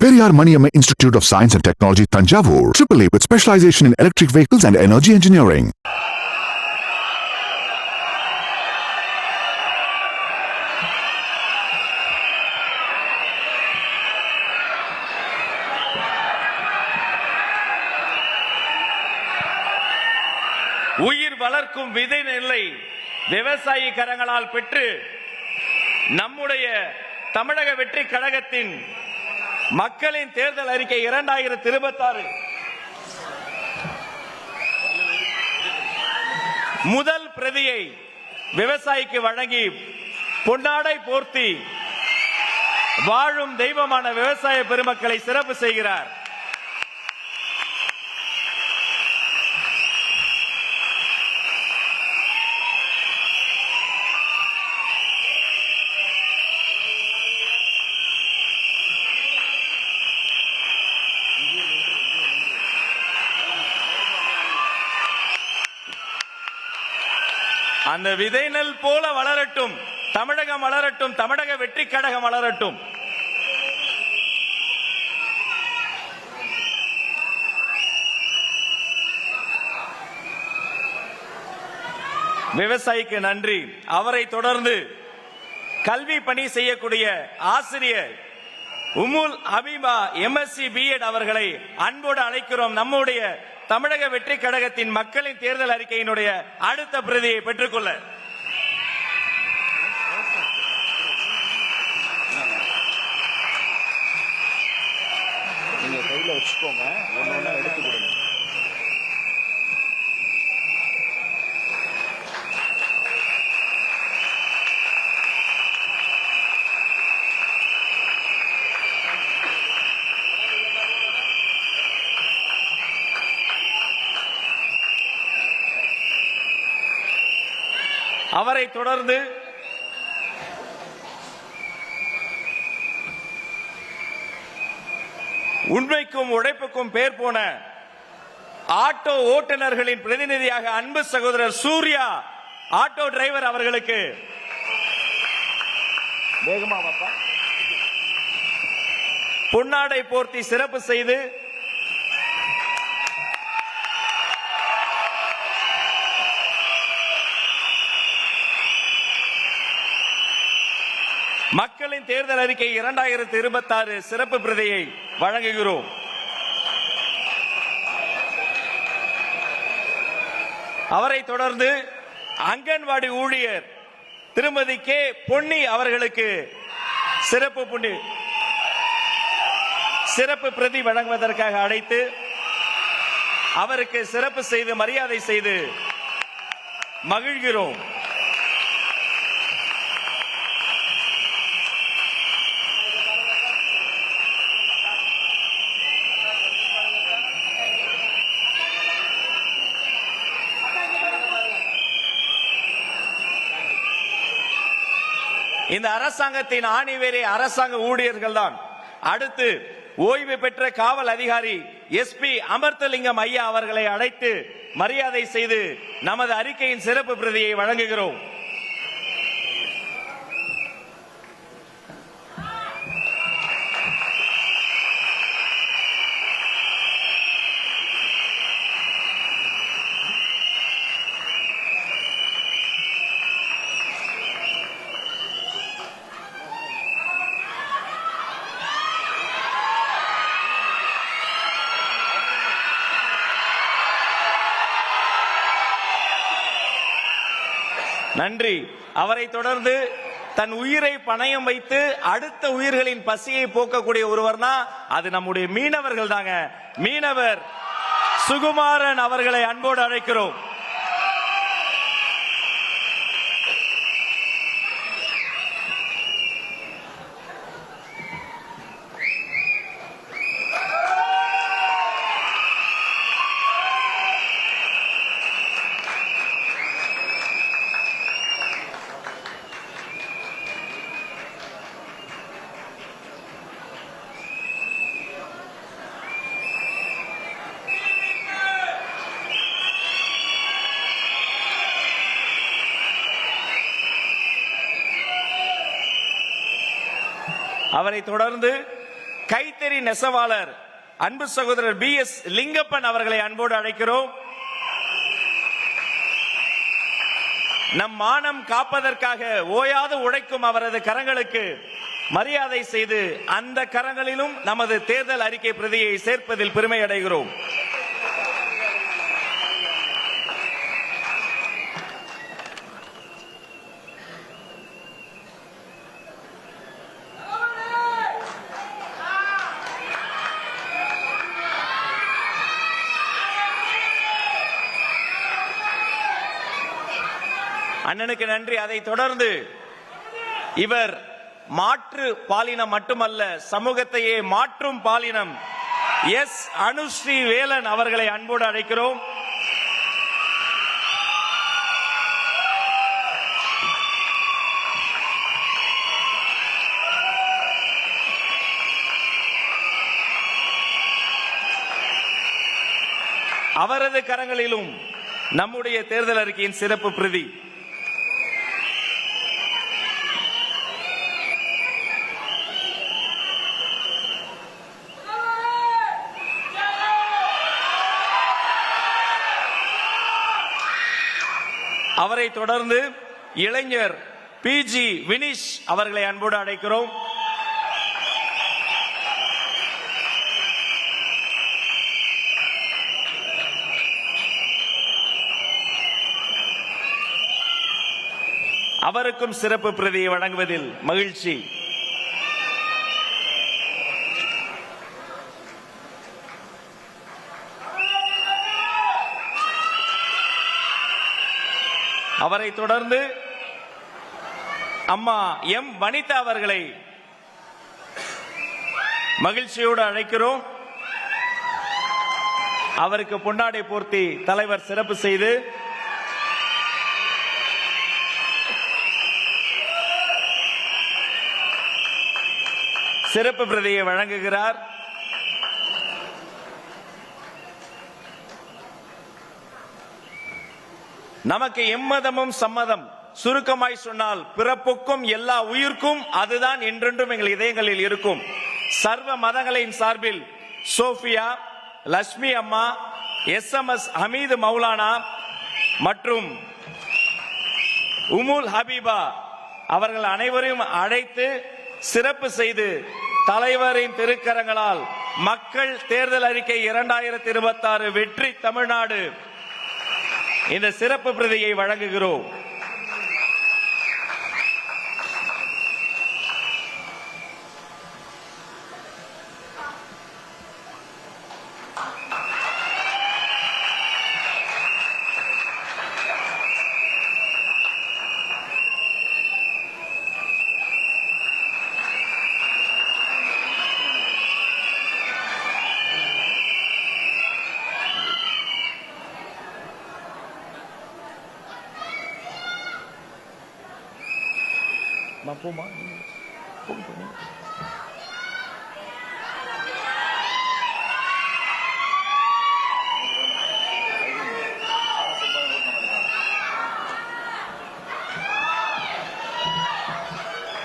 Periyar Maniamma Institute of Science and Technology, Tanjavur, AAA with specialization in electric vehicles and energy engineering. உயிர் வளர்க்கும் விதை நெல்லை விவசாயி கரங்களால் பெற்று நம்முடைய தமிழக வெற்றி கழகத்தின் மக்களின் தேர்தல் அறிக்கை 2026 முதல் பிரதியை விவசாயிக்கு வழங்கி பொன்னாடை போர்த்தி வாழும் தெய்வமான விவசாய பெருமக்களை சிறப்பு செய்கிறார். அந்த விதை நெல் போல வளரட்டும், தமிழகம் வளரட்டும், தமிழக வெற்றி கழகம் வளரட்டும். விவசாயிக்கு நன்றி. அவரை தொடர்ந்து கல்வி பணி செய்யக்கூடிய ஆசிரியர் உமுல் அபிமா MSc B.Ed அவர்களை அன்போடு அழைக்கிறோம். நம்முடைய தமிழக வெற்றி கழகத்தின் மக்களின் தேர்தல் அறிக்கையினுடைய அடுத்த பிரதியை பெற்றுக்கொள்ள நீங்க கையில வச்சுக்கோங்க, ஒண்ணு எடுத்து கொடுங்க. அவரை தொடர்ந்து உண்மைக்கும் உழைப்புக்கும் பேர் போன ஆட்டோ ஓட்டுநர்களின் பிரதிநிதியாக அன்பு சகோதரர் சூர்யா ஆட்டோ டிரைவர் அவர்களுக்கு பொன்னாடை போர்த்தி சிறப்பு செய்து மக்களின் தேர்தல் அறிக்கை 2026 சிறப்பு பிரதியை வழங்குகிறோம். அவரை தொடர்ந்து அங்கன்வாடி ஊழியர் திருமதி கே பொன்னி அவர்களுக்கு சிறப்பு பிரதி வழங்குவதற்காக அழைத்து அவருக்கு சிறப்பு செய்து மரியாதை செய்து மகிழ்கிறோம். இந்த அரசாங்கத்தின் ஆணிவேரே அரசாங்க ஊழியர்கள் தான். அடுத்து ஓய்வு பெற்ற காவல் அதிகாரி SP அமர்த்தலிங்கம் ஐயா அவர்களை அழைத்து மரியாதை செய்து நமது அறிக்கையின் சிறப்பு பிரதியை வழங்குகிறோம். நன்றி. அவரை தொடர்ந்து தன் உயிரை பணயம் வைத்து அடுத்த உயிர்களின் பசியை போக்கக்கூடிய ஒருவர்னா அது நம்முடைய மீனவர்கள் தாங்க. மீனவர் சுகுமாரன் அவர்களை அன்போடு அழைக்கிறோம். அவரை தொடர்ந்து கைத்தறி நெசவாளர் அன்பு சகோதரர் BS லிங்கப்பன் அவர்களை அன்போடு அழைக்கிறோம். நம் மானம் காப்பதற்காக ஓயாது உழைக்கும் அவரது கரங்களுக்கு மரியாதை செய்து அந்த கரங்களிலும் நமது தேர்தல் அறிக்கை பிரதியை சேர்ப்பதில் பெருமை அடைகிறோம். அண்ணனுக்கு நன்றி. அதை தொடர்ந்து இவர் மாற்று பாலினம் மட்டுமல்ல, சமூகத்தையே மாற்றும் பாலினம் எஸ் அனுஸ்ரீ வேலன் அவர்களை அன்போடு அழைக்கிறோம். அவரது கரங்களிலும் நம்முடைய தேர்தல் அறிக்கையின் சிறப்பு பிரதி. அவரை தொடர்ந்து இளைஞர் PG வினிஷ் அவர்களை அன்போடு அழைக்கிறோம். அவருக்கும் சிறப்பு பிரதியை வழங்குவதில் மகிழ்ச்சி. அவரை தொடர்ந்து அம்மா எம் வனிதா அவர்களை மகிழ்ச்சியோடு அழைக்கிறோம். அவருக்கு பொன்னாடை போர்த்தி தலைவர் சிறப்பு செய்து சிறப்பு பிரதியை வழங்குகிறார். நமக்கு எம்மதமும் சம்மதம், சுருக்கமாய் சொன்னால் பிறப்புக்கும் எல்லா உயிர்க்கும் அதுதான் என்றென்றும் எங்கள் இதயங்களில் இருக்கும். சர்வ மதங்களின் சார்பில் சோஃபியா, லட்சுமி அம்மா, SMS ஹமீது மௌலானா மற்றும் உமுல் ஹபீபா அவர்கள் அனைவரையும் அழைத்து சிறப்பு செய்து தலைவரின் திருக்கரங்களால் மக்கள் தேர்தல் அறிக்கை 2026 வெற்றி தமிழ்நாடு இந்த சிறப்பு பிரதியை வழங்குகிறோம்.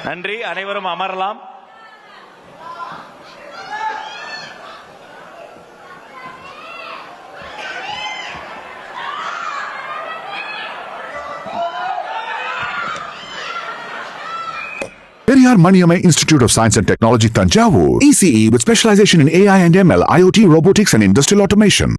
நன்றி. அனைவரும் அமரலாம். Periyar Maniamai Institute of Science and Technology, Tanjavur. ECE with specialization in AI and ML, IoT, robotics and industrial automation.